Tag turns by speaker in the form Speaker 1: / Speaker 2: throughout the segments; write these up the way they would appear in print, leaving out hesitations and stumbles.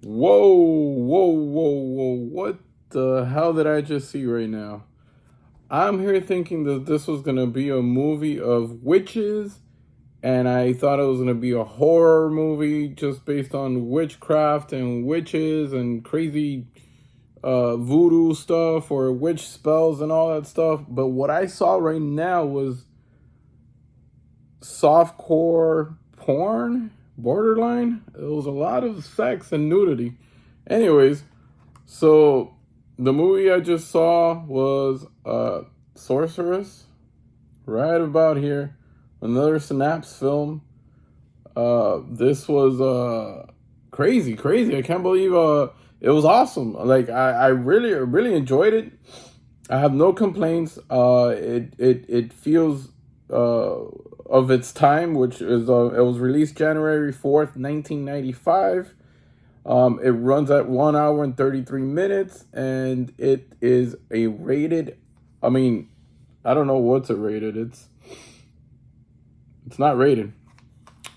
Speaker 1: Whoa, whoa, whoa, whoa. What the hell did I just see right now? I'm here thinking that this was going to be a movie of witches, and I thought it was going to be a horror movie just based on witchcraft and witches and crazy voodoo stuff or witch spells and all that stuff. But what I saw right now was softcore porn, borderline. It was a lot of sex and nudity. Anyways, so the movie I just saw was Sorceress, right about here. Another Synapse film. This was crazy, crazy. I can't believe it was awesome. Like I really enjoyed it. I have no complaints. It feels of its time, which is it was released January 4th, 1995. It runs at 1 hour and 33 minutes, and it is a rated. I mean, I don't know what's a rated. It's not rated.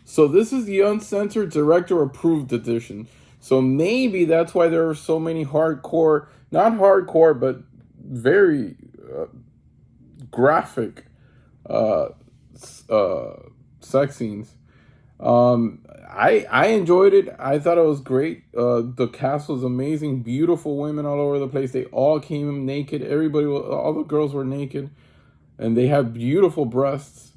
Speaker 1: So this is the uncensored director approved edition. So maybe that's why there are so many hardcore, not hardcore, but very graphic uh, sex scenes. I enjoyed it. I thought it was great. The cast was amazing. Beautiful women all over the place. They all came naked. All the girls were naked, and they had beautiful breasts.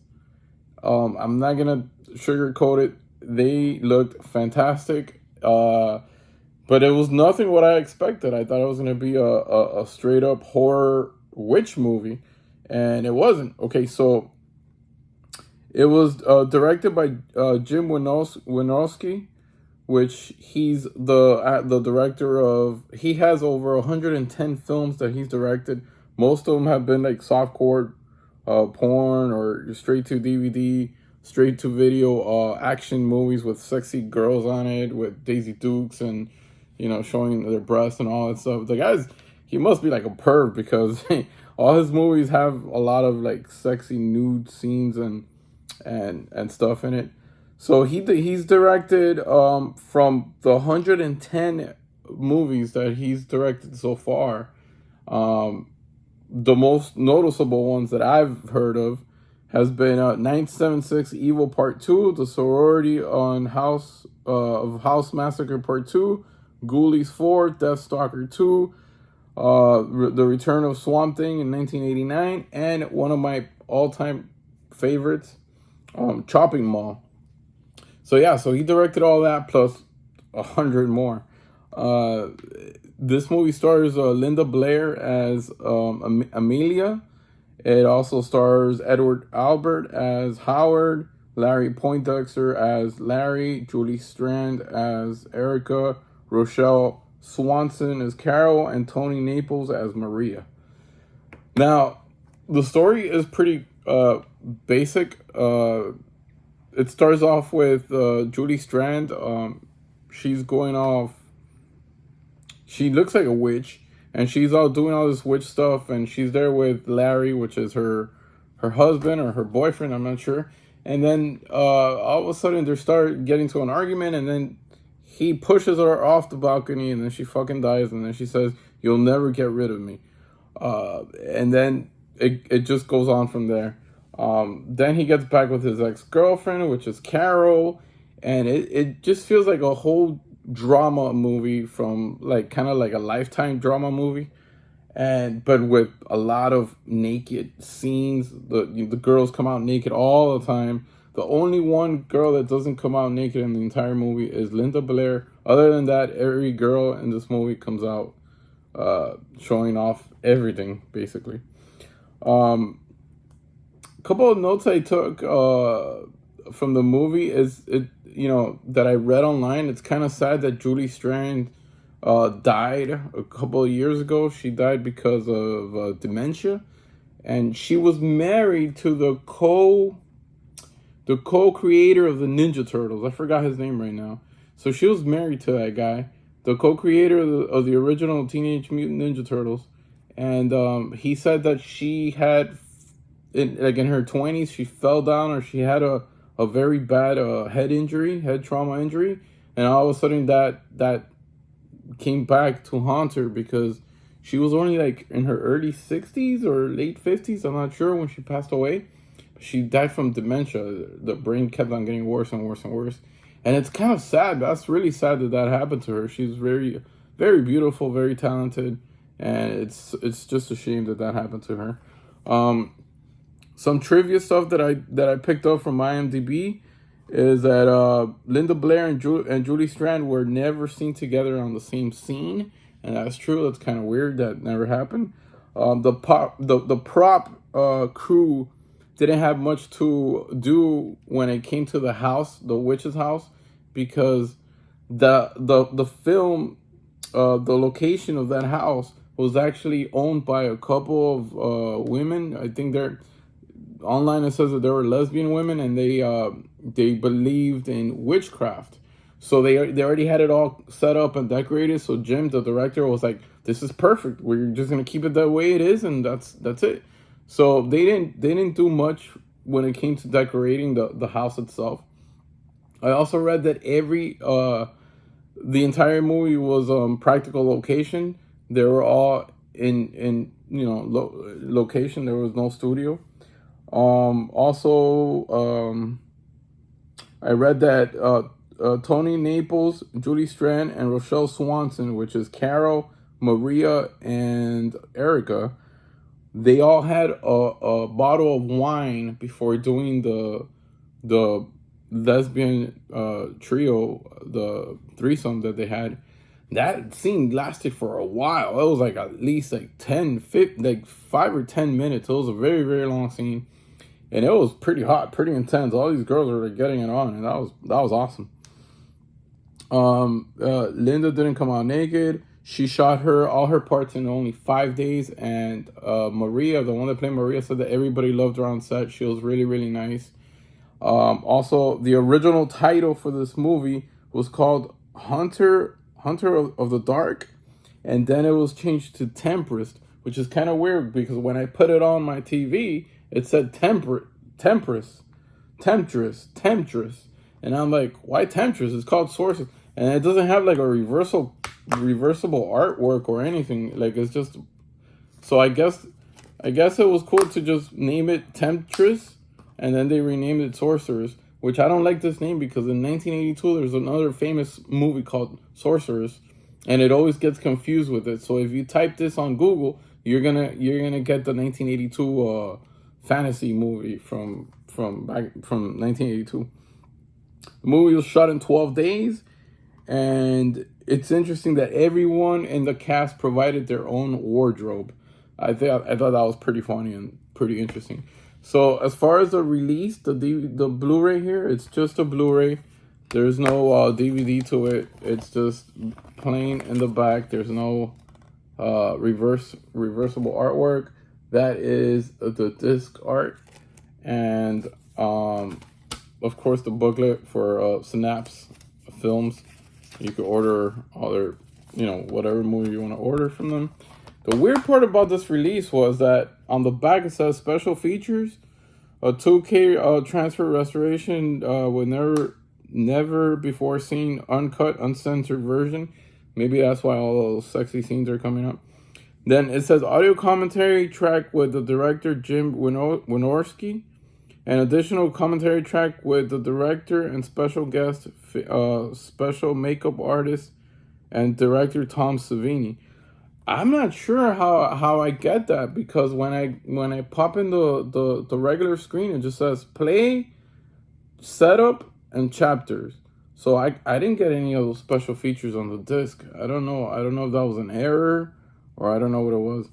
Speaker 1: I'm not gonna sugarcoat it. They looked fantastic. But it was nothing what I expected. I thought it was gonna be a straight up horror witch movie, and it wasn't. Okay, so it was directed by Jim Wynorski, which he's the director of. He has over 110 films that he's directed. Most of them have been like softcore porn or straight to DVD, straight to video action movies with sexy girls on it, with Daisy Dukes and showing their breasts and all that stuff. The guy's he must be like a perv because all his movies have a lot of like sexy nude scenes and stuff in it. So he's directed from the 110 movies that he's directed so far. The most noticeable ones that I've heard of has been 976 Evil Part 2, The Sorority on House Massacre Part 2, Ghoulies 4, Deathstalker 2, The Return of Swamp Thing in 1989, and one of my all-time favorites, Chopping Mall. So yeah, so he directed all that plus 100 more. This movie stars Linda Blair as Amelia. It also stars Edward Albert as Howard, Larry Poindexter as Larry, Julie Strand as Erica, Rochelle Swanson as Carol, and Tony Naples as Maria. Now, the story is pretty basic. It starts off with Julie Strand. She's going off. She looks like a witch, and she's all doing all this witch stuff, and she's there with Larry, which is her husband or her boyfriend, I'm not sure. And then all of a sudden they start getting to an argument, and then he pushes her off the balcony, and then she fucking dies, and then she says, "You'll never get rid of me." And then it just goes on from there. Then he gets back with his ex-girlfriend, which is Carol, and it just feels like a whole drama movie from like kind of like a Lifetime drama movie, but with a lot of naked scenes. The girls come out naked all the time. The only one girl that doesn't come out naked in the entire movie is Linda Blair. Other than that, every girl in this movie comes out showing off everything basically. Couple of notes I took from the movie is that I read online. It's kind of sad that Julie Strand died a couple of years ago. She died because of dementia, and she was married to the co-creator of the Ninja Turtles. I forgot his name right now. So she was married to that guy, the co-creator of the original Teenage Mutant Ninja Turtles, and he said that she had in her 20s, she fell down, or she had a very bad head trauma injury, and all of a sudden that came back to haunt her because she was only like in her early 60s or late 50s. I'm not sure when she passed away. She died from dementia. The brain kept on getting worse and worse and worse. And it's kind of sad. That's really sad that that happened to her. She's very, very beautiful, very talented. And it's just a shame that that happened to her. Some trivia stuff that I picked up from IMDb is that Linda Blair and Julie Strand were never seen together on the same scene, and that's true. That's kind of weird. That never happened. The prop crew didn't have much to do when it came to the house, the witch's house, because the film, the location of that house was actually owned by a couple of women. I think they're online. It says that they were lesbian women, and they believed in witchcraft. So they already had it all set up and decorated. So Jim, the director, was like, "This is perfect. We're just gonna keep it that way it is, and that's it." So they didn't do much when it came to decorating the house itself. I also read that the entire movie was practical location. They were all in location. There was no studio. I read that Tony Naples, Julie Strand, and Rochelle Swanson, which is Carol, Maria, and Erica, they all had a bottle of wine before doing the lesbian trio, the threesome that they had. That scene lasted for a while. It was like at least like 5 or 10 minutes. It was a very, very long scene. And it was pretty hot, pretty intense. All these girls were like, getting it on, and that was awesome. Linda didn't come out naked. She shot all her parts in only 5 days. And Maria, the one that played Maria, said that everybody loved her on set. She was really, really nice. Also, the original title for this movie was called Hunter of the Dark, and then it was changed to Temptress, which is kind of weird because when I put it on my TV, it said Temptress, and I'm like, why Temptress? It's called Sorceress, and it doesn't have like a reversible artwork or anything. Like, it's just, so I guess it was cool to just name it Temptress, and then they renamed it Sorceress, which I don't like this name because in 1982 there's another famous movie called Sorceress, and it always gets confused with it. So if you type this on Google, you're gonna get the 1982 fantasy movie from 1982. The movie was shot in 12 days, and it's interesting that everyone in the cast provided their own wardrobe. I thought that was pretty funny and pretty interesting. So as far as the release, the Blu-ray here, it's just a Blu-ray. There's no DVD to it. It's just plain in the back. There's no reversible artwork. That is the disc art, and of course the booklet for Synapse Films. You could order other, whatever movie you want to order from them. The weird part about this release was that on the back it says special features, a 2K transfer restoration with never before seen uncut, uncensored version. Maybe that's why all those sexy scenes are coming up. Then it says audio commentary track with the director Jim Wynorski, an additional commentary track with the director and special guest, special makeup artist and director Tom Savini. I'm not sure how I get that, because when I pop in the regular screen, it just says play, setup, and chapters. So I didn't get any of those special features on the disc. I don't know if that was an error or I don't know what it was.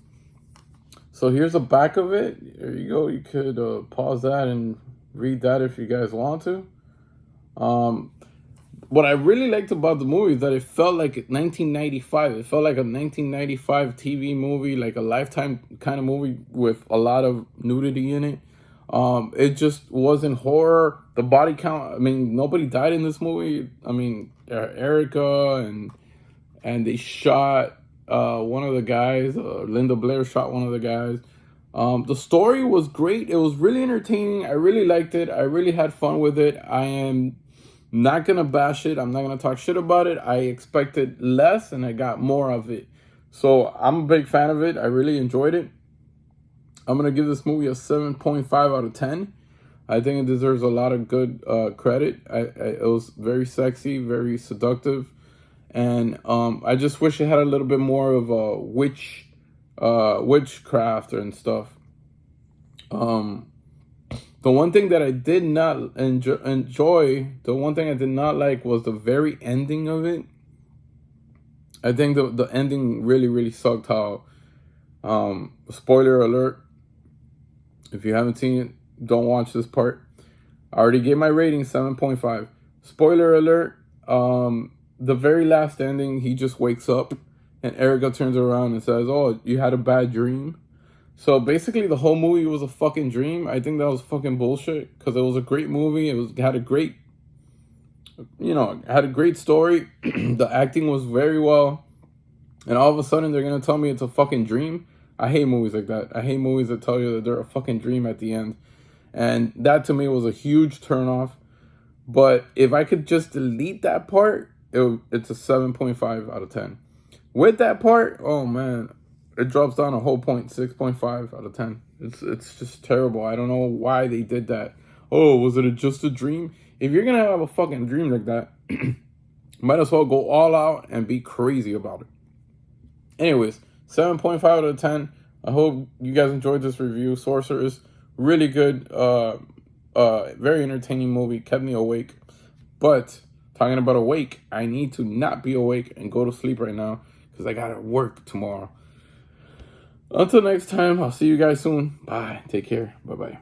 Speaker 1: So here's the back of it. There you go. You could pause that and read that if you guys want to. What I really liked about the movie is that it felt like 1995. It felt like a 1995 TV movie, like a Lifetime kind of movie with a lot of nudity in it. It just wasn't horror. The body count, I mean, nobody died in this movie. I mean, Erica and they shot one of the guys. Linda Blair shot one of the guys. The story was great. It was really entertaining. I really liked it. I really had fun with it. I am Not gonna bash it. I'm not gonna talk shit about it. I expected less and I got more of it. So I'm a big fan of it. I really enjoyed it. I'm gonna give this movie a 7.5 out of 10. I think it deserves a lot of good credit. It was very sexy, very seductive, and I just wish it had a little bit more of a witchcraft and stuff. The one thing that I did not enjoy, the one thing I did not like was the very ending of it. I think the ending really sucked. How, spoiler alert, if you haven't seen it, don't watch this part. I already gave my rating 7.5. Spoiler alert, the very last ending, he just wakes up and Erica turns around and says, "Oh, you had a bad dream." So basically the whole movie was a fucking dream. I think that was fucking bullshit because it was a great movie. It had a great, had a great story. The acting was very well. And all of a sudden they're going to tell me it's a fucking dream. I hate movies like that. I hate movies that tell you that they're a fucking dream at the end. And that to me was a huge turnoff. But if I could just delete that part, it's a 7.5 out of 10. With that part, oh man, it drops down a whole point, 6.5 out of 10. It's just terrible. I don't know why they did that. Oh, was it just a dream? If you're gonna have a fucking dream like that, might as well go all out and be crazy about it. Anyways, 7.5 out of 10. I hope you guys enjoyed this review. Sorceress, really good, very entertaining movie, kept me awake. But talking about awake, I need to not be awake and go to sleep right now because I gotta work tomorrow. Until next time, I'll see you guys soon. Bye. Take care. Bye-bye.